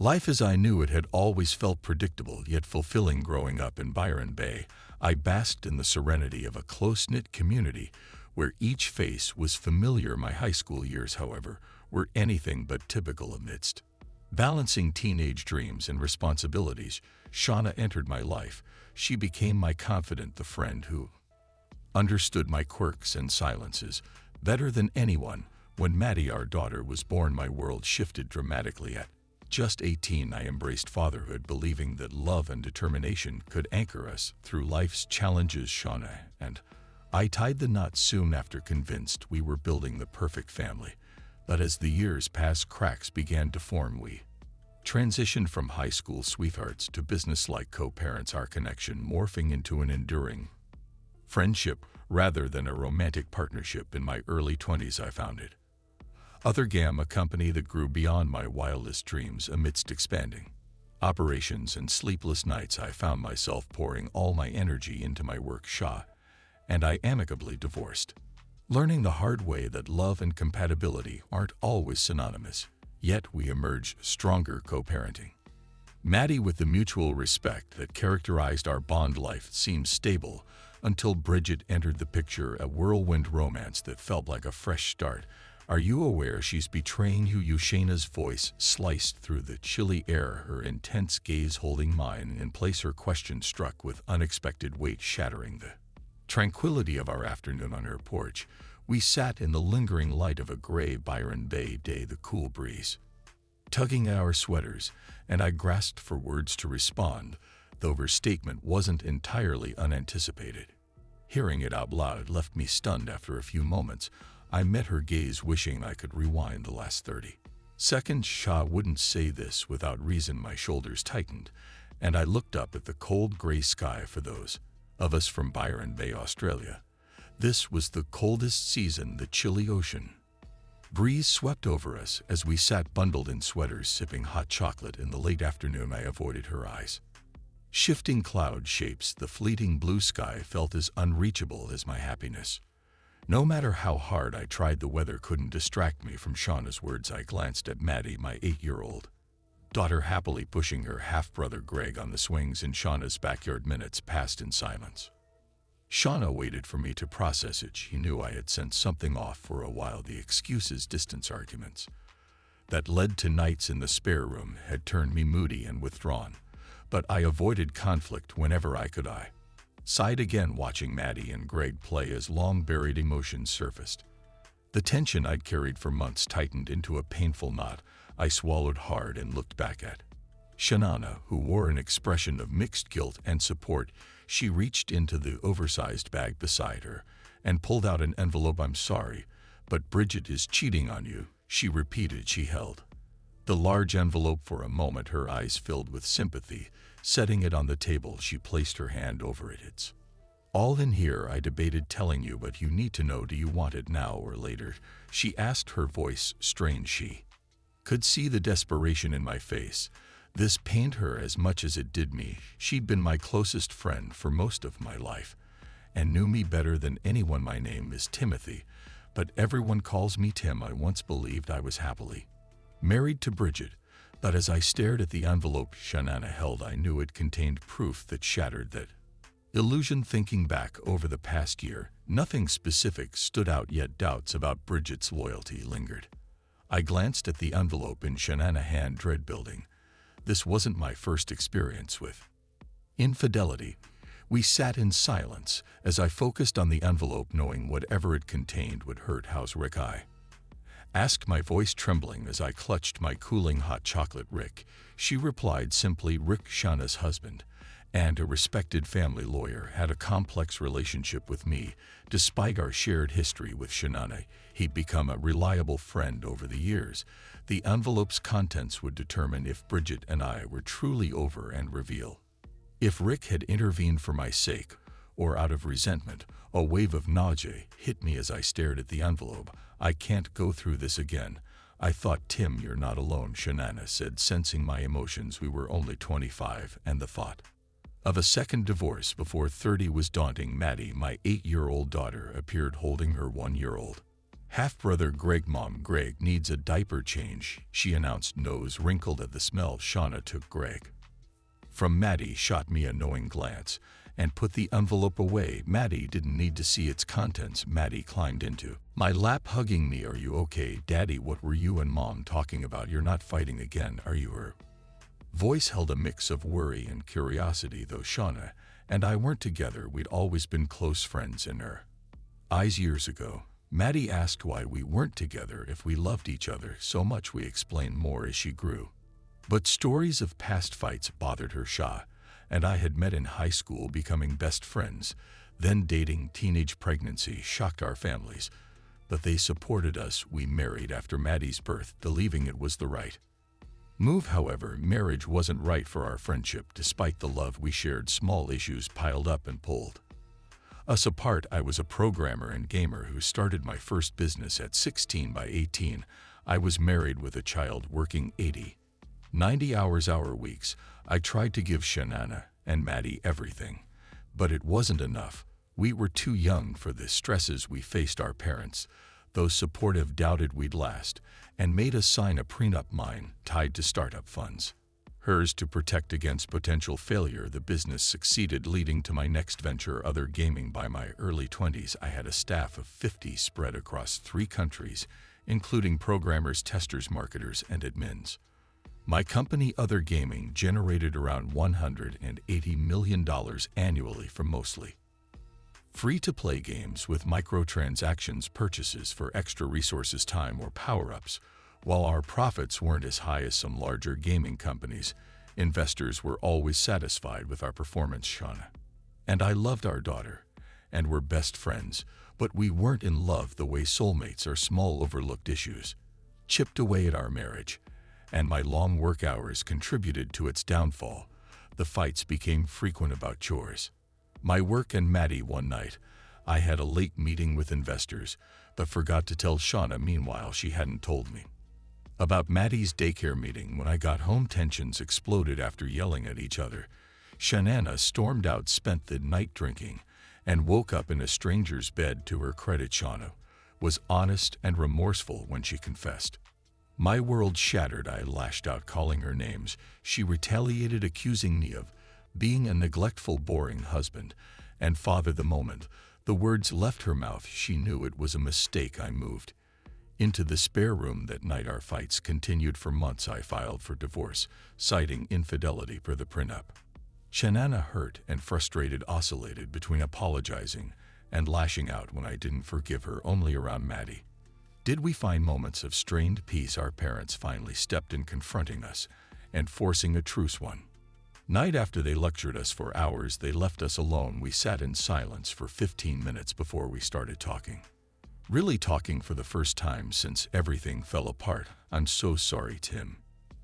Life as I knew it had always felt predictable yet fulfilling growing up in Byron Bay. I basked in the serenity of a close-knit community where each face was familiar. My high school years, however, were anything but typical amidst balancing teenage dreams and responsibilities. Shauna entered my life. She became my confidant, the friend who understood my quirks and silences better than anyone. When Maddie, our daughter, was born, my world shifted dramatically. At just 18, I embraced fatherhood, believing that love and determination could anchor us through life's challenges. Shauna and I tied the knot soon after, convinced we were building the perfect family. But as the years passed, cracks began to form. We transitioned from high school sweethearts to business-like co-parents, our connection morphing into an enduring friendship rather than a romantic partnership. In my early 20s, I founded Other Gam, a company that grew beyond my wildest dreams. Amidst expanding operations and sleepless nights, I found myself pouring all my energy into my work. Shaw and I amicably divorced, learning the hard way that love and compatibility aren't always synonymous. Yet we emerged stronger, co-parenting Maddie with the mutual respect that characterized our bond. Life seemed stable until Bridget entered the picture, a whirlwind romance that felt like a fresh start. Are you aware she's betraying you? Shayna's voice sliced through the chilly air, her intense gaze holding mine in place, her question struck with unexpected weight, shattering the tranquility of our afternoon. On her porch, we sat in the lingering light of a gray Byron Bay day, the cool breeze tugging at our sweaters, and I grasped for words to respond, though her statement wasn't entirely unanticipated. Hearing it out loud left me stunned. After a few moments, I met her gaze, wishing I could rewind the last 30 seconds. Shaw wouldn't say this without reason. My shoulders tightened, and I looked up at the cold gray sky. For those of us from Byron Bay, Australia, this was the coldest season. The chilly ocean breeze swept over us as we sat bundled in sweaters, sipping hot chocolate. In the late afternoon, I avoided her eyes. Shifting cloud shapes, the fleeting blue sky felt as unreachable as my happiness. No matter how hard I tried, the weather couldn't distract me from Shauna's words. I glanced at Maddie, my 8-year-old daughter, happily pushing her half-brother Greg on the swings in Shauna's backyard. Minutes passed in silence. Shauna waited for me to process it. She knew I had sensed something off for a while. The excuses, distance, arguments that led to nights in the spare room had turned me moody and withdrawn, but I avoided conflict whenever I could. I sighed again, watching Maddie and Greg play as long-buried emotions surfaced. The tension I'd carried for months tightened into a painful knot. I swallowed hard and looked back at Shanana, who wore an expression of mixed guilt and support. She reached into the oversized bag beside her and pulled out an envelope. I'm sorry, but Bridget is cheating on you, she repeated. She held the large envelope for a moment, her eyes filled with sympathy. Setting it on the table, she placed her hand over it. It's all in here. I debated telling you, but you need to know. Do you want it now or later? She asked, her voice strained. She could see the desperation in my face. This pained her as much as it did me. She'd been my closest friend for most of my life and knew me better than anyone. My name is Timothy, but everyone calls me Tim. I once believed I was happily married to Bridget, but as I stared at the envelope Shanana held, I knew it contained proof that shattered that illusion. Thinking back over the past year, nothing specific stood out, yet doubts about Bridget's loyalty lingered. I glanced at the envelope in Shanana's hand, dread building. This wasn't my first experience with infidelity. We sat in silence as I focused on the envelope, knowing whatever it contained would hurt. How's Rick? I asked, my voice trembling as I clutched my cooling hot chocolate. Rick, she replied simply. Rick, Shauna's husband and a respected family lawyer, had a complex relationship with me. Despite our shared history with Shanana, he'd become a reliable friend over the years. The envelope's contents would determine if Bridget and I were truly over and reveal if Rick had intervened for my sake or out of resentment. A wave of nausea hit me as I stared at the envelope. I can't go through this again. I thought. Tim, you're not alone, Shanana said, sensing my emotions. We were only 25, and the thought of a second divorce before 30 was daunting. Maddie, my 8-year-old daughter, appeared holding her 1-year-old Half-brother Greg, Mom, Greg needs a diaper change, she announced, nose wrinkled at the smell. Shauna took Greg from Maddie, shot me a knowing glance, and put the envelope away. Maddie didn't need to see its contents. Maddie climbed into my lap, hugging me. Are you okay, Daddy? What were you and Mom talking about? You're not fighting again, are you? Her voice held a mix of worry and curiosity. Though Shauna and I weren't together, we'd always been close friends. In her eyes years ago, Maddie asked why we weren't together, if we loved each other so much. We explained more as she grew, but stories of past fights bothered her. Shah and I had met in high school, becoming best friends, then dating. Teenage pregnancy shocked our families, but they supported us. We married after Maddie's birth, believing it was the right move. However, marriage wasn't right for our friendship. Despite the love we shared, small issues piled up and pulled us apart. I was a programmer and gamer who started my first business at 16. By 18, I was married with a child, working 80, 90-hour weeks. I tried to give Shanana and Maddie everything, but it wasn't enough. We were too young for the stresses we faced. Our parents, though supportive, doubted we'd last and made us sign a prenup, mine tied to startup funds, hers to protect against potential failure. The business succeeded, leading to my next venture, other gaming. By my early 20s, I had a staff of 50 spread across 3 countries, including programmers, testers, marketers, and admins. My company, Other Gaming, generated around $180 million annually from mostly free-to-play games with microtransactions, purchases for extra resources, time, or power-ups. While our profits weren't as high as some larger gaming companies, investors were always satisfied with our performance. Shauna and I loved our daughter and were best friends, but we weren't in love the way soulmates are. Small overlooked issues chipped away at our marriage, and my long work hours contributed to its downfall. The fights became frequent about chores, my work, and Maddie. One night, I had a late meeting with investors, but forgot to tell Shauna. Meanwhile, she hadn't told me about Maddie's daycare meeting. When I got home, tensions exploded. After yelling at each other, Shanana stormed out, spent the night drinking, and woke up in a stranger's bed. To her credit, Shauna was honest and remorseful when she confessed. My world shattered. I lashed out, calling her names. She retaliated, accusing me of being a neglectful, boring husband and father. The moment the words left her mouth, she knew it was a mistake. I moved into the spare room that night. Our fights continued for months. I filed for divorce, citing infidelity per the prenup. Shanana, hurt and frustrated, oscillated between apologizing and lashing out. When I didn't forgive her, only around Maddie did we find moments of strained peace. Our parents finally stepped in, confronting us and forcing a truce. One night, after they lectured us for hours, they left us alone. We sat in silence for 15 minutes before we started talking. Really talking for the first time since everything fell apart. I'm so sorry, Tim,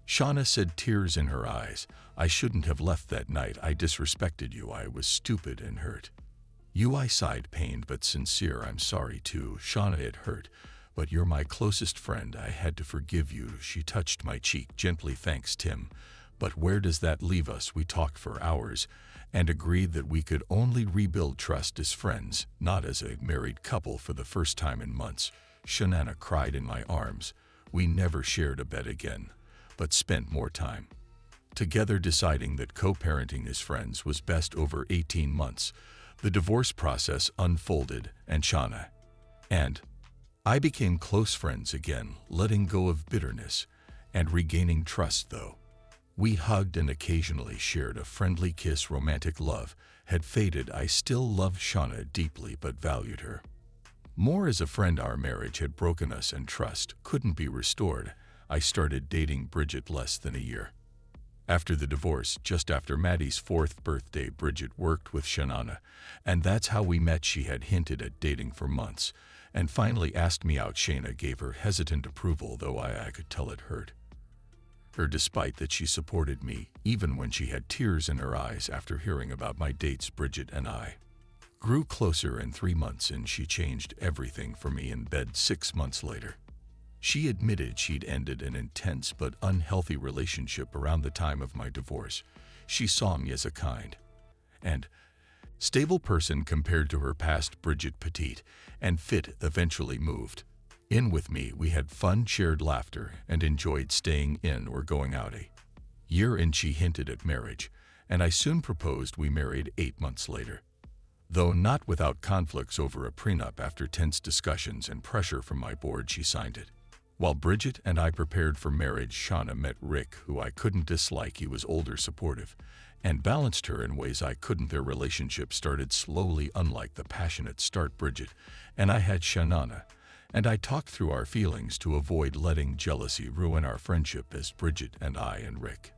Shauna said, tears in her eyes. I shouldn't have left that night. I disrespected you. I was stupid and hurt you. I sighed, pained but sincere. I'm sorry too, Shauna. It hurt, but you're my closest friend. I had to forgive you. She touched my cheek gently. Thanks, Tim. But where does that leave us? We talked for hours and agreed that we could only rebuild trust as friends, not as a married couple. For the first time in months, Shanana cried in my arms. We never shared a bed again, but spent more time together, deciding that co-parenting as friends was best. Over 18 months, the divorce process unfolded, and Shauna and I became close friends again, letting go of bitterness and regaining trust. Though we hugged and occasionally shared a friendly kiss, romantic love had faded. I still loved Shauna deeply but valued her more as a friend. Our marriage had broken us and trust couldn't be restored. I started dating Bridget less than a year after the divorce, just after Maddie's 4th birthday. Bridget worked with Shanana, and that's how we met. She had hinted at dating for months and finally asked me out. Shana gave her hesitant approval, though I could tell it hurt her, despite that she supported me, even when she had tears in her eyes after hearing about my dates. Bridget and I grew closer, and 3 months in, she changed everything for me. In bed 6 months later, she admitted she'd ended an intense but unhealthy relationship around the time of my divorce. She saw me as a kind and stable person compared to her past. Bridget, petite and fit, eventually moved In with me, we had fun, shared laughter, and enjoyed staying in or going out a year in. She hinted at marriage, and I soon proposed. We married 8 months later. Though not without conflicts over a prenup, after tense discussions and pressure from my board, she signed it. While Bridget and I prepared for marriage, Shauna met Rick, who I couldn't dislike. He was older, supportive, and balanced her in ways I couldn't. Their relationship started slowly, unlike the passionate start Bridget and I had. Shauna and I talked through our feelings to avoid letting jealousy ruin our friendship as Bridget and I and Rick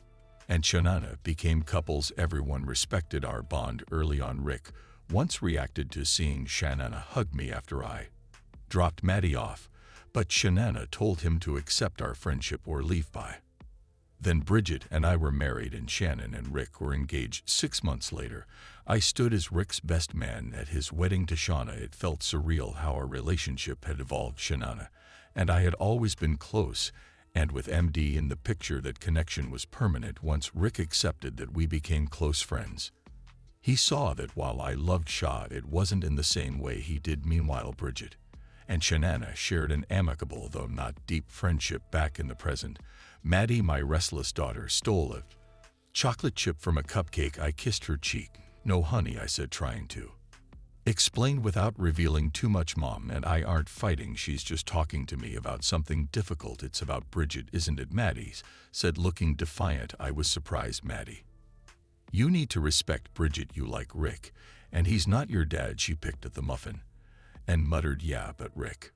and Shauna became couples. Everyone respected our bond early on. Rick once reacted to seeing Shauna hug me after I dropped Maddie off, but Shauna told him to accept our friendship or leave. By then, Bridget and I were married, and Shannon and Rick were engaged 6 months later. I stood as Rick's best man at his wedding to Shauna. It felt surreal how our relationship had evolved. Shauna and I had always been close, and with MD in the picture, that connection was permanent. Once Rick accepted that, we became close friends. He saw that while I loved Shaw, it wasn't in the same way he did. Meanwhile, Bridget and Shauna shared an amicable, though not deep, friendship. Back in the present, Maddie, my restless daughter, stole a chocolate chip from a cupcake. I kissed her cheek. "No, honey," I said, trying to explain without revealing too much. "Mom and I aren't fighting. She's just talking to me about something difficult." "It's about Bridget, isn't it?" Maddie said, looking defiant. I was surprised. "Maddie, you need to respect Bridget. You like Rick, and he's not your dad." She picked at the muffin and muttered, "Yeah, but Rick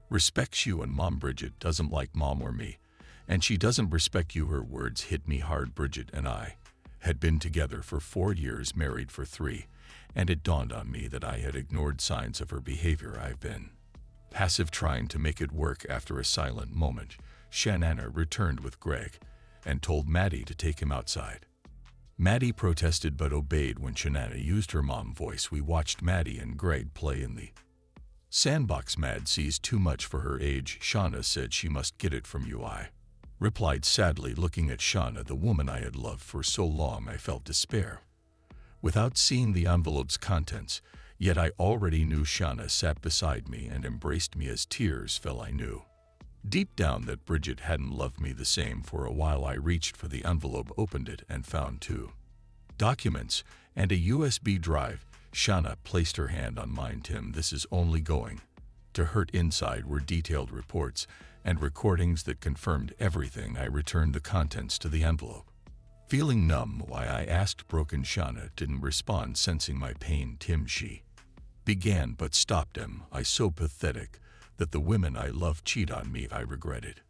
respects you, and Mom, Bridget doesn't like Mom or me, and she doesn't respect you." Her words hit me hard. Bridget and I had been together for 4 years, married for 3, and it dawned on me that I had ignored signs of her behavior. I've been passive, trying to make it work. After a silent moment, Shauna returned with Greg and told Maddie to take him outside. Maddie protested but obeyed when Shauna used her mom voice. We watched Maddie and Greg play in the sandbox. "Mad sees too much for her age." Shauna said, "She must get it from you." I replied sadly, looking at Shauna, the woman I had loved for so long. I felt despair without seeing the envelope's contents, yet I already knew. Shauna sat beside me and embraced me. As tears fell, I knew deep down that Bridget hadn't loved me the same. For a while I reached for the envelope, opened it, and found 2 documents and a USB drive. Shauna placed her hand on mine. "Tim, this is only going to hurt." Inside were detailed reports and recordings that confirmed everything. I returned the contents to the envelope, feeling numb. "Why?" I asked, broken. Shauna didn't respond, sensing my pain. "Tim," she began, but stopped. "Am I so pathetic that the women I love cheat on me?" I regretted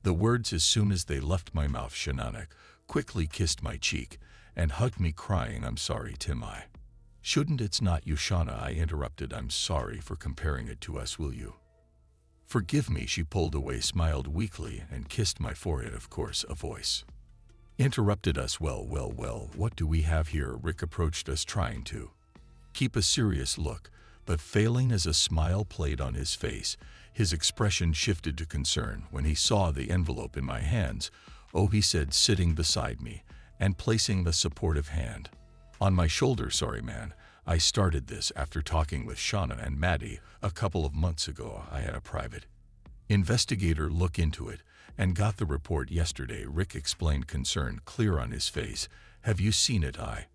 the words as soon as they left my mouth. Shauna quickly kissed my cheek and hugged me, crying, "I'm sorry, Tim. I shouldn't." "It's not you, Shauna," I interrupted. "I'm sorry for comparing it to us. Will you forgive me?" She pulled away, smiled weakly, and kissed my forehead. "Of course." A voice interrupted us. Well, what do we have here?" Rick approached us, trying to keep a serious look, but failing as a smile played on his face. His expression shifted to concern when he saw the envelope in my hands. "Oh," he said, sitting beside me and placing the supportive hand on my shoulder. "Sorry, man. I started this after talking with Shauna and Maddie a couple of months ago. I had a private investigator look into it and got the report yesterday." Rick explained, concern clear on his face. "Have you seen it?" I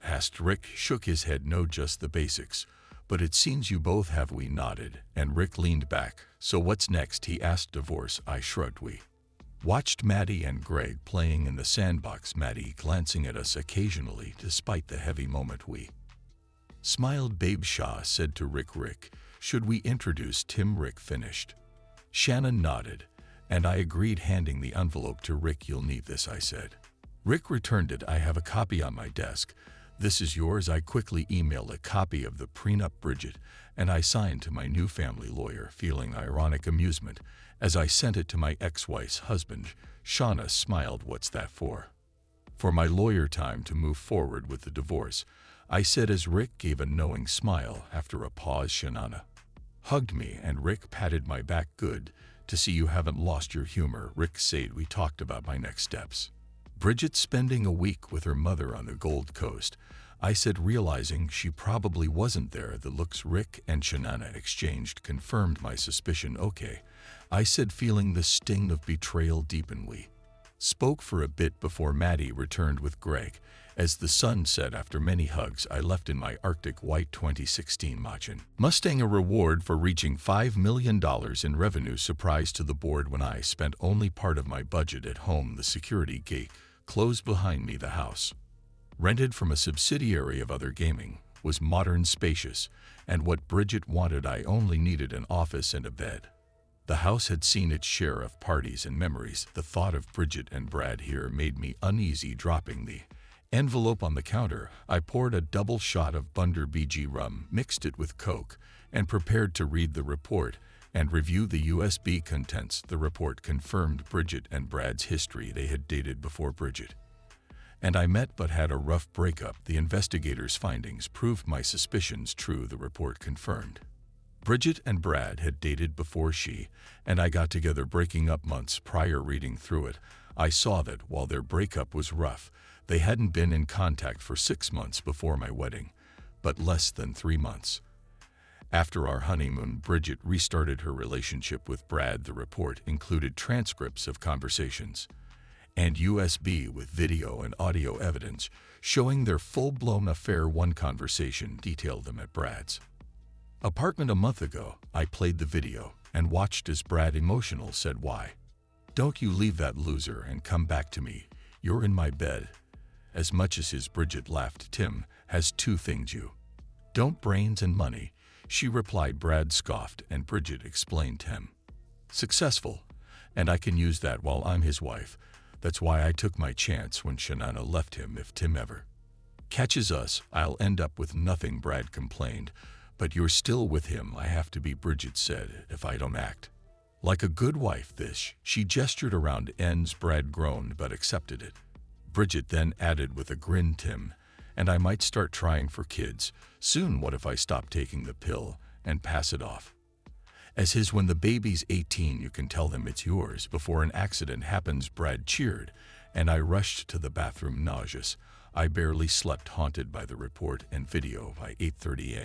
asked. Rick shook his head. "No, just the basics. But it seems you both have." We nodded, and Rick leaned back. "So what's next?" he asked. "Divorce." I shrugged. We watched Maddie and Greg playing in the sandbox, Maddie glancing at us occasionally despite the heavy moment. We smiled. "Babe," Shaw said to Rick. "Rick, should we introduce Tim?" Rick finished. Shannon nodded, and I agreed, handing the envelope to Rick. "You'll need this," I said. Rick returned it. "I have a copy on my desk. This is yours." I quickly emailed a copy of the prenup Bridget, and I signed to my new family lawyer, feeling ironic amusement as I sent it to my ex-wife's husband. Shauna smiled. "What's that for?" "For my lawyer time to move forward with the divorce," I said as Rick gave a knowing smile. After a pause, Shauna hugged me and Rick patted my back. "Good to see you haven't lost your humor," Rick said. We talked about my next steps. Bridget spending a week with her mother on the Gold Coast. I said, realizing she probably wasn't there. The looks Rick and Shanana exchanged confirmed my suspicion. Okay, I said, feeling the sting of betrayal deepen. We spoke for a bit before Maddie returned with Greg. As the sun set after many hugs, I left in my Arctic White 2016 Mustang, a reward for reaching $5 million in revenue. Surprise to the board when I spent only part of my budget at home. The security gate closed behind me. The house, rented from a subsidiary of Other Gaming, was modern, spacious, and what Bridget wanted. I only needed an office and a bed. The house had seen its share of parties and memories. The thought of Bridget and Brad here made me uneasy. Dropping the envelope on the counter, I poured a double shot of Bunder BG rum, mixed it with Coke, and prepared to read the report and review the USB contents. The report confirmed Bridget and Brad's history. They had dated before Bridget and I met but had a rough breakup. The investigators' findings proved my suspicions true. The report confirmed Bridget and Brad had dated before she and I got together, breaking up months prior. Reading through it, I saw that while their breakup was rough, they hadn't been in contact for 6 months before my wedding, but less than 3 months after our honeymoon. Bridget restarted her relationship with Brad. The report included transcripts of conversations and USB with video and audio evidence showing their full-blown affair. One conversation detailed them at Brad's apartment a month ago. I played the video and watched as Brad, emotional, said, "Why don't you leave that loser and come back to me? You're in my bed as much as his." Bridget laughed. "Tim has 2 things you don't: brains and money," she replied. Brad scoffed and Bridget explained, "Tim successful, and I can use that while I'm his wife. That's why I took my chance when Shanana left him. If Tim ever catches us, I'll end up with nothing." Brad complained. "But you're still with him." "I have to be," Bridget said, "if I don't act like a good wife." She gestured around ends. Brad groaned but accepted it. Bridget then added with a grin, "Tim and I might start trying for kids soon. What if I stop taking the pill and pass it off as his when the baby's 18? You can tell them it's yours before an accident happens." Brad cheered and I rushed to the bathroom, nauseous. I barely slept, haunted by the report and video. By 8:30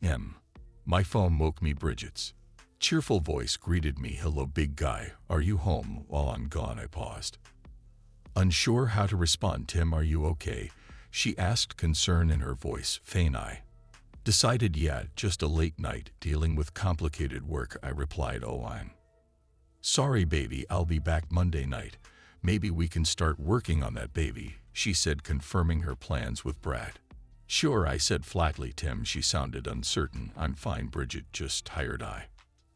a.m., my phone woke me. Bridget's cheerful voice greeted me. "Hello, big guy. Are you home while I'm gone?" I paused, unsure how to respond. "Tim, are you okay?" she asked, concern in her voice. Faint. I decided, "Yeah, just a late night dealing with complicated work," I replied. "Oh, I'm sorry, baby. I'll be back Monday night. Maybe we can start working on that baby," she said, confirming her plans with Brad. "Sure," I said flatly. "Tim," she sounded uncertain. "I'm fine, Bridget, just tired." I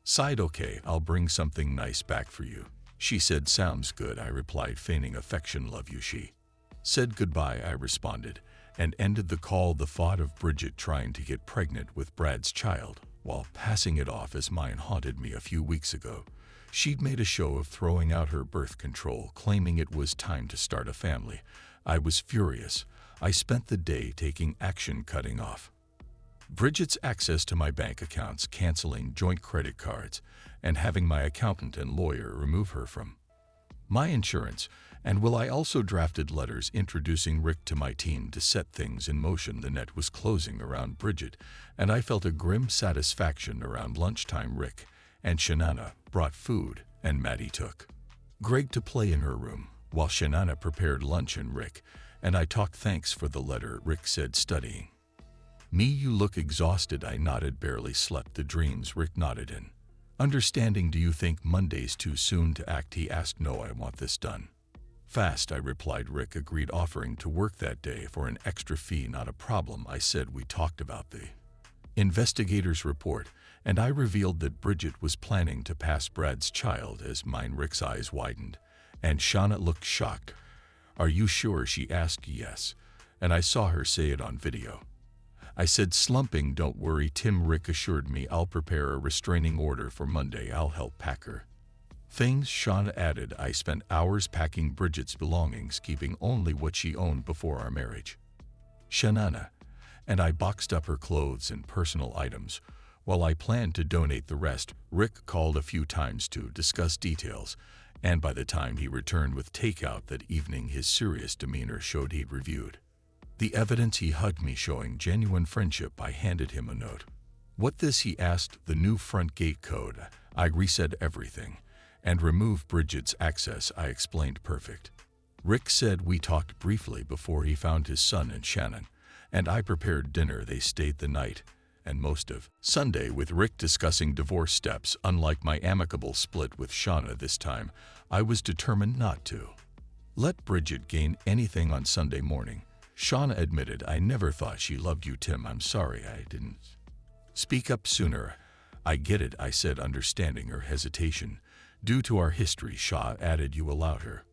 sighed. "Okay, I'll bring something nice back for you," she said. "Sounds good," I replied, feigning affection. "Love you," she said. "Goodbye," I responded, and ended the call. The thought of Bridget trying to get pregnant with Brad's child while passing it off as mine haunted me. A few weeks ago, she'd made a show of throwing out her birth control, claiming it was time to start a family. I was furious. I spent the day taking action, cutting off Bridget's access to my bank accounts, canceling joint credit cards, and having my accountant and lawyer remove her from my insurance. And I also drafted letters introducing Rick to my team to set things in motion. The net was closing around Bridget, and I felt a grim satisfaction. Around lunchtime, Rick and Shanana brought food, and Maddie took Greg to play in her room, while Shanana prepared lunch. And Rick and I talked. "Thanks for the letter," Rick said, studying me. "You look exhausted." I nodded. "Barely slept." "The dreams?" Rick nodded in understanding. "Do you think Monday's too soon to act?" he asked. "No, I want this done fast," I replied. Rick agreed, offering to work that day for an extra fee. "Not a problem," I said. We talked about the investigator's report, and I revealed that Bridget was planning to pass Brad's child as mine. Rick's eyes widened, and Shauna looked shocked. "Are you sure?" she asked. "Yes, and I saw her say it on video," I said, slumping. "Don't worry, Tim," Rick assured me. "I'll prepare a restraining order for Monday. I'll help pack her things," Shauna added. I spent hours packing Bridget's belongings, keeping only what she owned before our marriage. Shanana and I boxed up her clothes and personal items, while I planned to donate the rest. Rick called a few times to discuss details, and by the time he returned with takeout that evening, his serious demeanor showed he'd reviewed The evidence, he hugged me, showing genuine friendship. I handed him a note. What this, he asked. The new front gate code. I reset everything and removed Bridget's access. I explained. Perfect. Rick said we talked briefly before he found his son and Shannon, and I prepared dinner. They stayed the night and most of Sunday with Rick discussing divorce steps. Unlike my amicable split with Shauna this time, I was determined not to let Bridget gain anything. On Sunday morning, Shauna admitted, I never thought she loved you, Tim. I'm sorry I didn't speak up sooner. I get it, I said, understanding her hesitation. Due to our history, Shaw added, you allowed her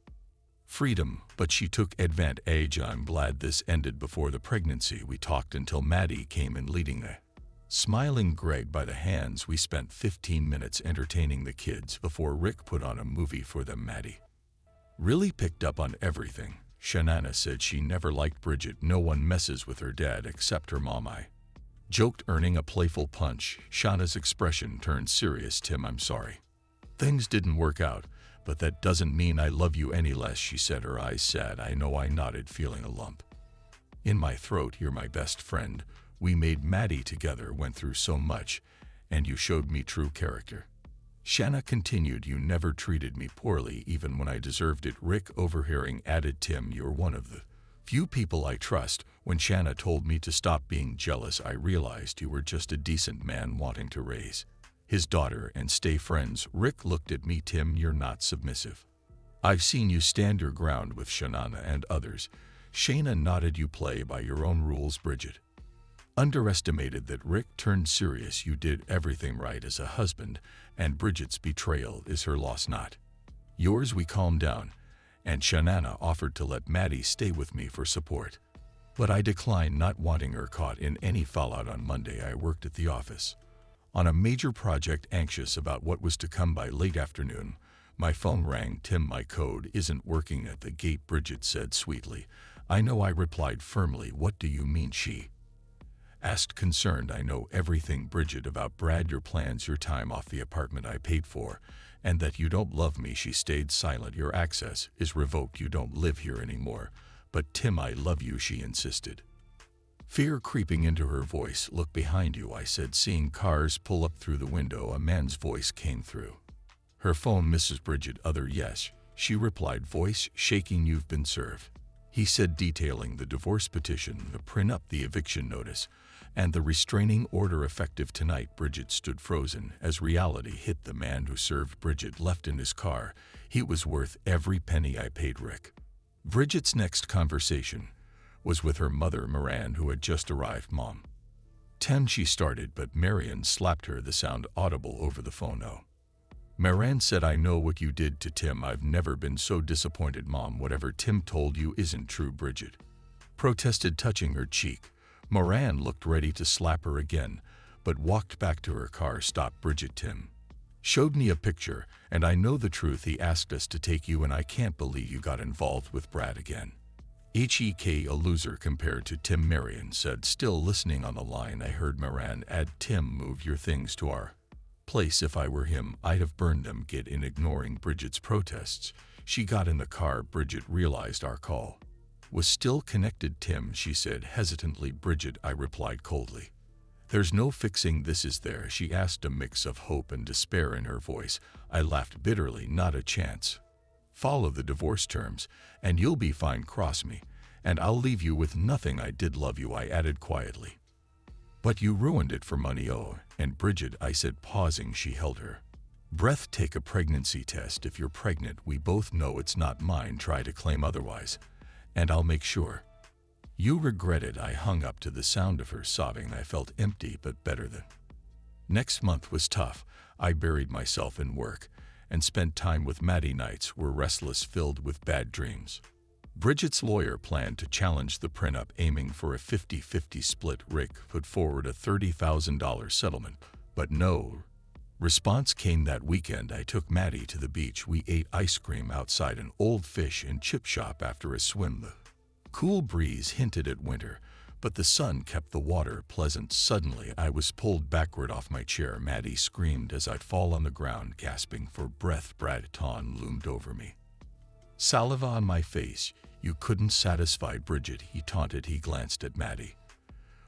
freedom, but she took advantage. I'm glad this ended before the pregnancy. We talked until Maddie came in, leading a smiling Greg by the hands. We spent 15 minutes entertaining the kids before Rick put on a movie for them. Maddie really picked up on everything. Shanana said she never liked Bridget. No one messes with her dad except her mom, I joked, earning a playful punch. Shauna's expression turned serious. Tim, I'm sorry things didn't work out, but that doesn't mean I love you any less, she said, her eyes sad. I know, I nodded, feeling a lump in my throat. You're my best friend. We made Maddie together, went through so much, and you showed me true character. Shanna continued, you never treated me poorly, even when I deserved it. Rick, overhearing, added, Tim, you're one of the few people I trust. When Shanna told me to stop being jealous, I realized you were just a decent man wanting to raise his daughter and stay friends. Rick looked at me, Tim, you're not submissive. I've seen you stand your ground with Shanana and others. Shayna nodded, you play by your own rules. Bridget underestimated that. Rick turned serious. You did everything right as a husband, and Bridget's betrayal is her loss, not yours. We calmed down, and Shanana offered to let Maddie stay with me for support, but I declined, not wanting her caught in any fallout. On Monday, I worked at the office on a major project, anxious about what was to come. By late afternoon, my phone rang. Tim, my code isn't working at the gate, Bridget said sweetly. I know, I replied firmly. What do you mean, she asked, concerned. I know everything, Bridget, about Brad, your plans, your time off, the apartment I paid for, and that you don't love me. She stayed silent. Your access is revoked. You don't live here anymore. But Tim, I love you, she insisted, fear creeping into her voice. Look behind you, I said, seeing cars pull up through the window. A man's voice came through her phone. Mrs. Bridget. Other. Yes, she replied, voice shaking. You've been served, he said, detailing the divorce petition, the prenup, the eviction notice, and the restraining order effective tonight. Bridget stood frozen as reality hit. The man who served Bridget left in his car. He was worth every penny I paid Rick. Bridget's next conversation was with her mother, Moran, who had just arrived. Mom. 10, she started, but Marian slapped her, the sound audible over the phone. Oh. Moran said, I know what you did to Tim. I've never been so disappointed. Mom, whatever Tim told you isn't true, Bridget protested, touching her cheek. Moran looked ready to slap her again, but walked back to her car. Stop, Bridget. Tim showed me a picture, and I know the truth. He asked us to take you, and I can't believe you got involved with Brad again. HEK, a loser compared to Tim, Marian said, still listening on the line. I heard Moran add, Tim moved your things to our place. If I were him, I'd have burned them. Get in. Ignoring Bridget's protests, she got in the car. Bridget realized our call was still connected. Tim, she said hesitantly. Bridget, I replied coldly. There's no fixing this, is there? She asked, a mix of hope and despair in her voice. I laughed bitterly. Not a chance. Follow the divorce terms, and you'll be fine. Cross me, and I'll leave you with nothing. I did love you, I added quietly, but you ruined it for money. Oh, and Bridget, I said, pausing. She held her breath. Take a pregnancy test. If you're pregnant, we both know it's not mine. Try to claim otherwise, and I'll make sure you regret it. I hung up to the sound of her sobbing. I felt empty, but better than. Next month was tough. I buried myself in work and spent time with Maddie. Nights were restless, filled with bad dreams. Bridget's lawyer planned to challenge the prenup, aiming for a 50-50 split. Rick put forward a $30,000 settlement, but no response came. That weekend, I took Maddie to the beach. We ate ice cream outside an old fish and chip shop after a swim. The cool breeze hinted at winter, but the sun kept the water pleasant. Suddenly, I was pulled backward off my chair. Maddie screamed as I'd fall on the ground, gasping for breath. Brad Ton loomed over me, saliva on my face. You couldn't satisfy Bridget, he taunted. He glanced at Maddie.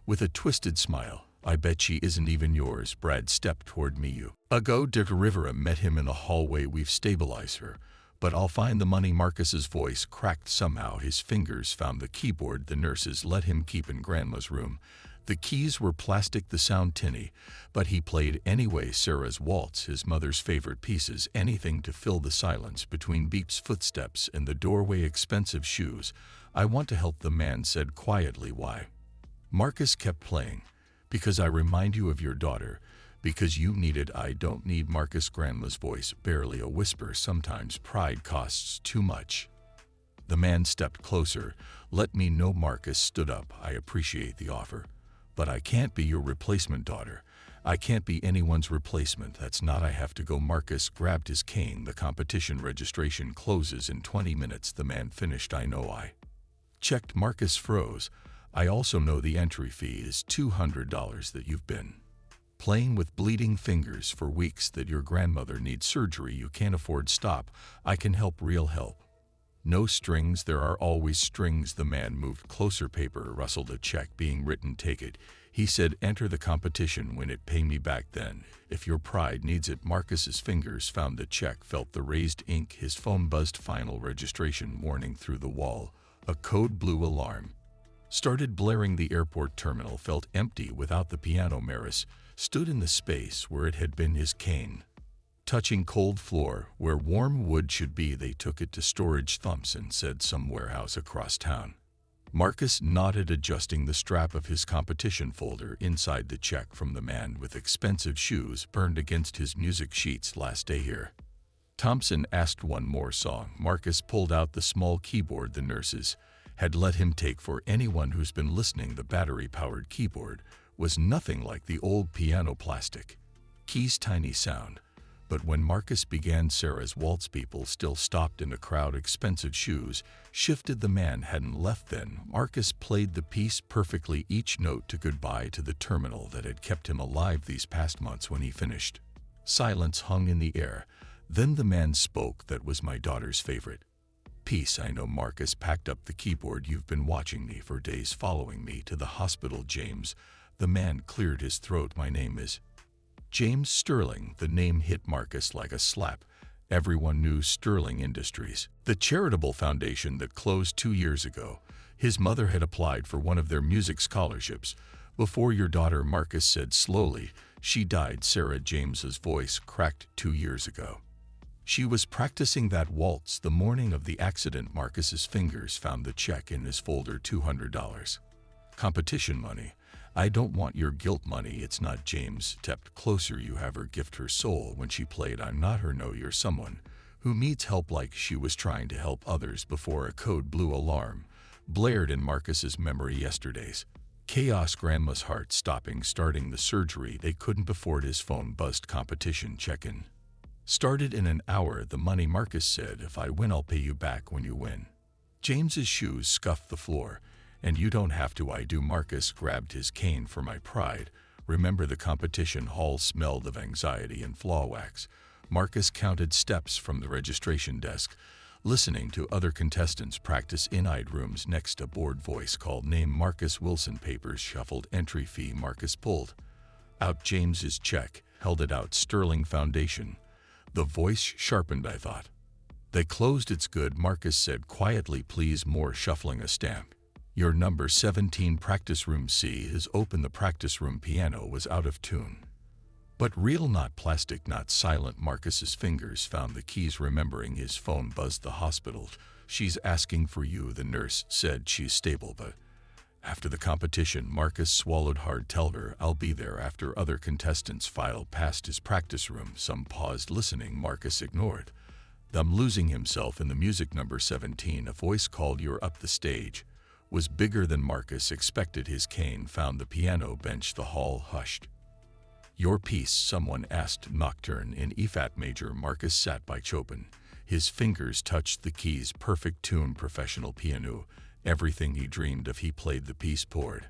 With a twisted smile, I bet she isn't even yours. Brad stepped toward me. You ago Dick Rivera met him in the hallway. We've stabilized her, but I'll find the money. Marcus's voice cracked somehow. His fingers found the keyboard the nurses let him keep in Grandma's room. The keys were plastic, the sound tinny, but he played anyway. Sarah's waltz, his mother's favorite pieces, anything to fill the silence between Beep's footsteps in the doorway. Expensive shoes. I want to help, the man said quietly. Why? Marcus kept playing. Because I remind you of your daughter. Because you need it. I don't need. Marcus. Grandma's voice, barely a whisper. Sometimes pride costs too much. The man stepped closer. Let me know. Marcus stood up. I appreciate the offer, but I can't be your replacement, daughter. I can't be anyone's replacement. That's not. I have to go. Marcus grabbed his cane. The competition registration closes in 20 minutes. The man finished. I know. I checked. Marcus froze. I also know the entry fee is $200. That you've been playing with bleeding fingers for weeks. That your grandmother needs surgery you can't afford. Stop. I can help. Real help. No strings. There are always strings. The man moved closer. Paper rustled. A check being written. Take it. He said, enter the competition. When it pay me back then, if your pride needs it. Marcus's fingers found the check, felt the raised ink. His phone buzzed. Final registration warning through the wall. A code blue alarm started blaring. The airport terminal felt empty without the piano. Maris stood in the space where it had been, his cane touching cold floor where warm wood should be. They took it to storage. Thompson said some warehouse across town. Marcus nodded, adjusting the strap of his competition folder. Inside, the check from the man with expensive shoes burned against his music sheets. Last day here. Thompson asked one more song. Marcus pulled out the small keyboard the nurses had let him take. For anyone who's been listening, the battery-powered keyboard was nothing like the old piano. Plastic keys, tiny sound. But when Marcus began Sarah's waltz, people still stopped in the crowd. Expensive shoes shifted. The man hadn't left then. Marcus played the piece perfectly, each note to goodbye to the terminal that had kept him alive these past months. When he finished, silence hung in the air. Then the man spoke. That was my daughter's favorite piece. I know. Marcus packed up the keyboard. You've been watching me for days, following me to the hospital. James. The man cleared his throat. My name is James Sterling. The name hit Marcus like a slap. Everyone knew Sterling Industries, the charitable foundation that closed 2 years ago. His mother had applied for one of their music scholarships. Before your daughter, Marcus said slowly, she died. Sarah. James's voice cracked. 2 years ago. She was practicing that waltz the morning of the accident. Marcus's fingers found the check in his folder. $200. Competition money. I don't want your guilt money. It's not. James stepped closer. You have her gift, her soul. When she played, I'm not her. No, you're someone who needs help, like she was trying to help others before a code blue alarm blared in Marcus's memory. Yesterday's chaos. Grandma's heart stopping, starting the surgery they couldn't afford. His phone buzzed. Competition check-in started in an hour. The money. Marcus said, if I win, I'll pay you back when you win. James's shoes scuffed the floor. And you don't have to. I do. Marcus grabbed his cane. For my pride. Remember, the competition hall smelled of anxiety and flaw wax. Marcus counted steps from the registration desk, listening to other contestants practice in rooms next. A bored voice called name. Marcus Wilson. Papers shuffled. Entry fee. Marcus pulled out James's check, held it out. Sterling Foundation. The voice sharpened. I thought they closed. It's good, Marcus said quietly. Please. More shuffling. A stamp. Your number 17 practice room C is open. The practice room piano was out of tune. But real, not plastic, not silent. Marcus's fingers found the keys. Remembering, his phone buzzed. The hospital. She's asking for you. The nurse said she's stable, but after the competition. Marcus swallowed hard. Tell her I'll be there after. Other contestants filed past his practice room. Some paused, listening. Marcus ignored them, losing himself in the music. Number 17. A voice called. You're up. The stage was bigger than Marcus expected. His cane found the piano bench. The hall hushed. Your piece, someone asked. Nocturne in E flat major. Marcus sat by Chopin. His fingers touched the keys. Perfect tune. Professional piano. Everything he dreamed of. He played. The piece poured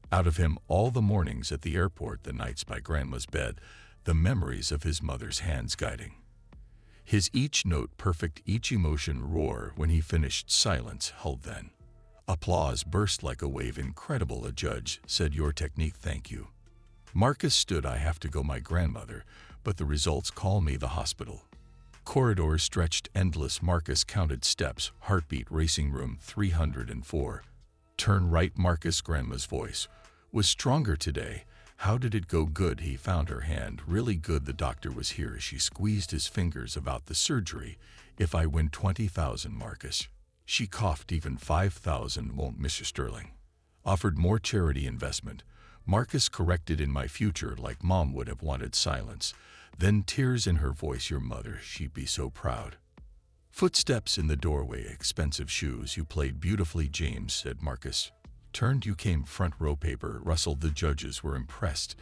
out of him. All the mornings at the airport, the nights by Grandma's bed, the memories of his mother's hands guiding His each note perfect, each emotion roar. When he finished, silence held then. Applause burst like a wave. Incredible, a judge said. Your technique, thank you. Marcus stood. I have to go, my grandmother, but the results call me. The hospital. Corridors stretched endless. Marcus counted steps, heartbeat racing. Room 304. Turn right. Marcus' grandma's voice was stronger today. How did it go? Good. He found her hand. Really good. The doctor was here. She squeezed his fingers. About the surgery. If I win 20,000, Marcus. She coughed. Even 5,000 won't, Mr. Sterling. Offered more charity investment. Marcus corrected. In my future, like Mom would have wanted. Silence. Then tears in her voice. Your mother, she'd be so proud. Footsteps in the doorway. Expensive shoes. You played beautifully, James said. Marcus turned. You came front row. Paper rustled. The judges were impressed.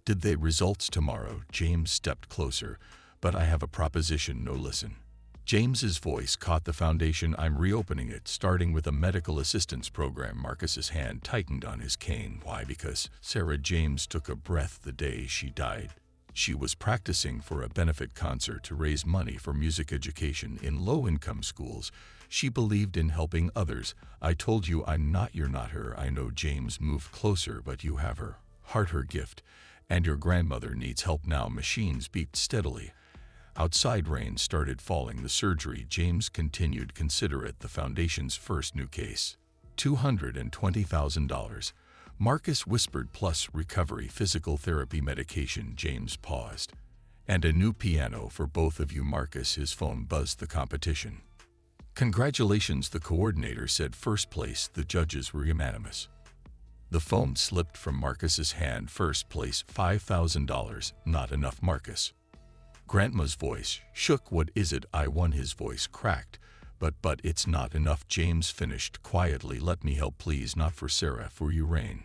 Did they? Results tomorrow. James stepped closer. But I have a proposition. No, listen. James's voice caught the foundation. I'm reopening it, starting with a medical assistance program. Marcus's hand tightened on his cane. Why? Because Sarah. James took a breath. The day she died, she was practicing for a benefit concert to raise money for music education in low-income schools. She believed in helping others. I told you I'm not. You're not her. I know. James moved closer. But you have her heart, her gift, and your grandmother needs help now. Machines beeped steadily. Outside, rain started falling. The surgery, James continued. Consider it the foundation's first new case. $220,000. Marcus whispered. Plus recovery, physical therapy, medication. James paused. And a new piano for both of you. Marcus, his phone buzzed. The competition. Congratulations, the coordinator said. First place. The judges were unanimous. The phone slipped from Marcus's hand. First place, $5,000. Not enough, Marcus. Grandma's voice shook. What is it? I won. His voice cracked. But it's not enough. James finished quietly. Let me help, please. Not for Sarah, for you. Rain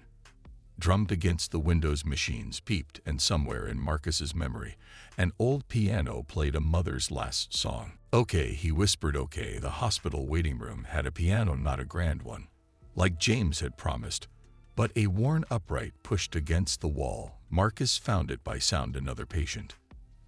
drummed against the windows. Machines peeped, and somewhere in Marcus's memory, an old piano played a mother's last song. Okay, he whispered. Okay. The hospital waiting room had a piano, not a grand one, like James had promised, but a worn upright pushed against the wall. Marcus found it by sound. Another patient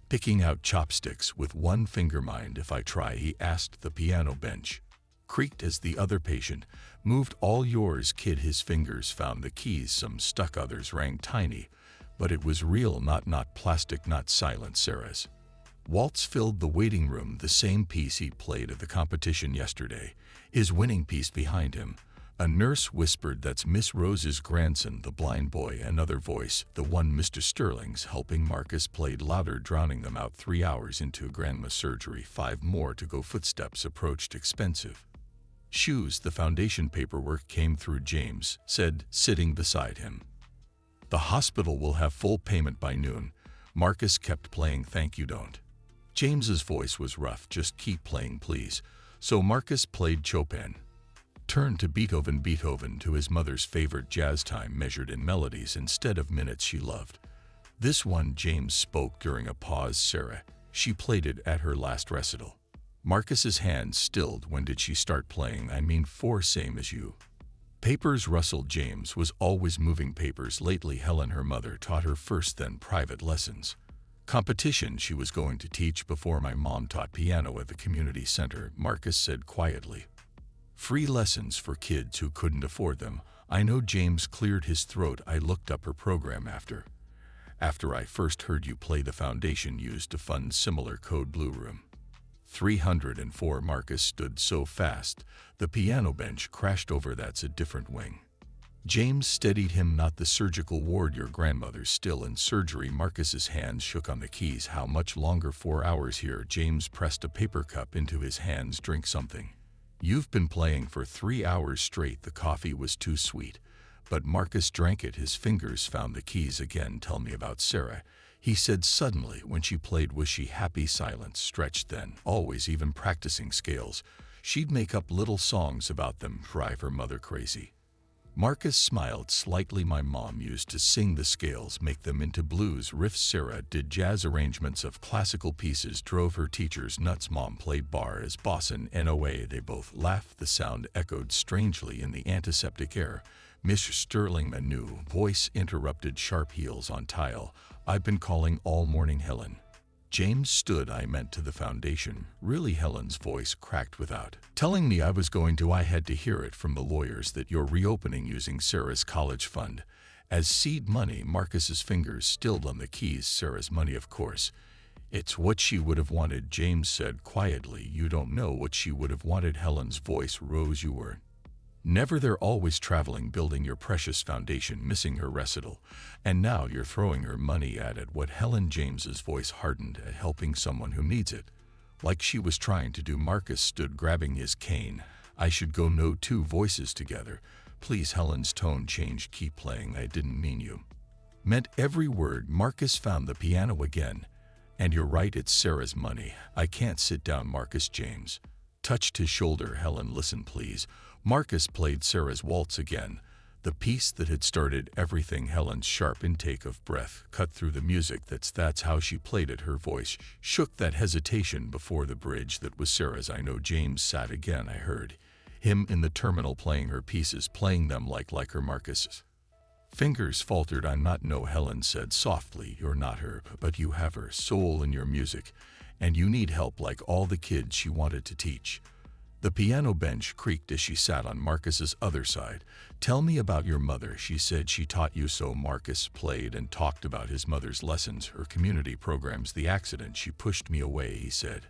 picking out chopsticks with one finger. Mind if I try? He asked. The piano bench creaked as the other patient moved. All yours, kid. His fingers found the keys. Some stuck, others rang tiny, but it was real, not plastic, not silent. Sarah's waltz filled the waiting room. The same piece he'd played at the competition yesterday, his winning piece. Behind him, a nurse whispered. That's Miss Rose's grandson, the blind boy. Another voice. The one Mr. Sterling's helping. Marcus played louder, drowning them out. 3 hours into grandma's surgery. 5 more to go. Footsteps approached. Expensive shoes. The foundation paperwork came through. James said, sitting beside him. The hospital will have full payment by noon. Marcus kept playing. Thank you. Don't. James's voice was rough. Just keep playing, please. So Marcus played Chopin. Turned to Beethoven to his mother's favorite jazz, time measured in melodies instead of minutes. She loved this one. James spoke during a pause. Sarah, she played it at her last recital. Marcus's hands stilled. When did she start playing? I mean, 4, same as you. Papers rustled. James was always moving papers lately. Helen, her mother, taught her first, then private lessons. Competition she was going to teach before my mom taught piano at the community center. Marcus said quietly. Free lessons for kids who couldn't afford them. I know. James cleared his throat. I looked up her program after I first heard you play. The foundation used to fund similar code. Blue Room 304. Marcus stood so fast, the piano bench crashed over. That's a different wing. James steadied him. Not the surgical ward. Your grandmother's still in surgery. Marcus's hands shook on the keys. How much longer? 4 hours here. James pressed a paper cup into his hands. Drink something. You've been playing for 3 hours straight. The coffee was too sweet, but Marcus drank it. His fingers found the keys again. Tell me about Sarah, he said suddenly. When she played, was she happy? Silence stretched then. Always, even practicing scales. She'd make up little songs about them, drive her mother crazy. Marcus smiled slightly. My mom used to sing the scales, make them into blues riffs. Sarah did jazz arrangements of classical pieces, drove her teachers nuts. Mom played bar as bossa and NOA. They both laughed. The sound echoed strangely in the antiseptic air. Mr. Sterling, a new voice interrupted. Sharp heels on tile. I've been calling all morning. Helen James stood, I meant to the foundation. Really, Helen's voice cracked without. Telling me I was going to, I had to hear it from the lawyers that you're reopening using Sarah's college fund. As seed money, Marcus's fingers stilled on the keys. Sarah's money, of course. It's what she would have wanted, James said quietly. You don't know what she would have wanted. Helen's voice rose. You were never there, always traveling, building your precious foundation, missing her recital. And now you're throwing her money at it. What, Helen? James's voice hardened. At helping someone who needs it. Like she was trying to do. Marcus stood, grabbing his cane. I should go. No, two voices together. Please. Helen's tone changed. Keep playing. I didn't mean you. Meant every word. Marcus found the piano again. And you're right, it's Sarah's money. I can't sit down. Marcus. James touched his shoulder. Helen, listen, please. Marcus played Sarah's waltz again, the piece that had started everything. Helen's sharp intake of breath cut through the music. That's how she played it. Her voice shook. That hesitation before the bridge that was Sarah's. I know. James sat again. I heard him in the terminal playing her pieces, playing them like her. Marcus's fingers faltered. I'm not. No, Helen said softly. You're not her, but you have her soul in your music, and you need help like all the kids she wanted to teach. The piano bench creaked as she sat on Marcus's other side. Tell me about your mother. She said she taught you so. Marcus played and talked about his mother's lessons, her community programs, the accident. She pushed me away, he said.